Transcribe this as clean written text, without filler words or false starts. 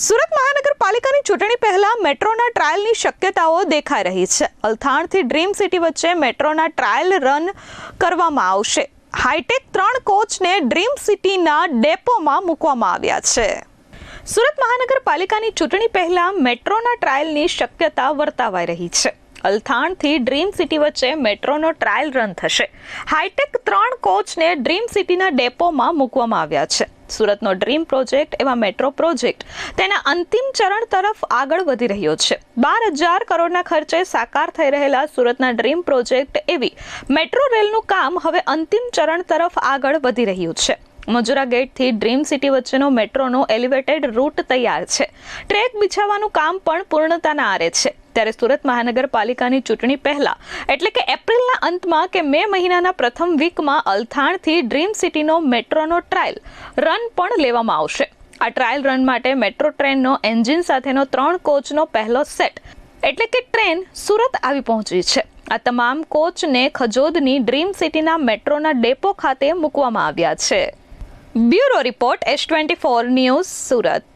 સુરત મહાનગરપાલિકાની ચૂંટણી પહેલા મેટ્રોના ટ્રાયલની શક્યતાઓ દેખાઈ રહી છે. અલથાણથી ડ્રીમ સિટી વચ્ચે મેટ્રોના ટ્રાયલ રન કરવામાં આવશે. હાઈટેક 3 કોચને ડ્રીમ સિટીના ડેપોમાં મૂકવામાં આવ્યા છે. સુરત મહાનગરપાલિકાની ચૂંટણી પહેલા મેટ્રોના ટ્રાયલની શક્યતા વર્તાવાઈ રહી છે. અલથાણથી ડ્રીમ સિટી વચ્ચે મેટ્રોનો ટ્રાયલ રન થશે. હાઈટેક 3 કોચને ડ્રીમ સિટીના ડેપોમાં મૂકવામાં આવ્યા છે. સુરતનો ડ્રીમ પ્રોજેક્ટ એવા મેટ્રો પ્રોજેક્ટ તેના અંતિમ ચરણ તરફ આગળ વધી રહ્યો છે. 12,000 કરોડના ખર્ચે સાકાર થઈ રહેલા સુરતના ડ્રીમ પ્રોજેક્ટ એવી મેટ્રો રેલનું કામ હવે અંતિમ ચરણ તરફ આગળ વધી રહ્યું છે. મજુરા ગેટથી ડ્રીમ સિટી વચ્ચેનો મેટ્રોનો એલિવેટેડ રૂટ તૈયાર છે. ટ્રેક બિછાવવાનું કામ પણ પૂર્ણતાના આરે છે. ત્યારે સુરત મહાનગરપાલિકાની ચૂંટણી પહેલા એટલે કે એપ્રિલના અંતમાં કે મે મહિનાના પ્રથમ વીકમાં અલથાણથી ડ્રીમ સિટીનો મેટ્રોનો ટ્રાયલ રન પણ લેવામાં આવશે. આ ટ્રાયલ રન માટે મેટ્રો ટ્રેનનો એન્જિન સાથેનો 3 કોચનો પહેલો સેટ એટલે કે ટ્રેન સુરત આવી પહોંચી છે. આ તમામ કોચને ખજોદની ડ્રીમ સિટીના મેટ્રોના ડેપો ખાતે મૂકવામાં આવ્યા છે. Bureau report S24 news Surat.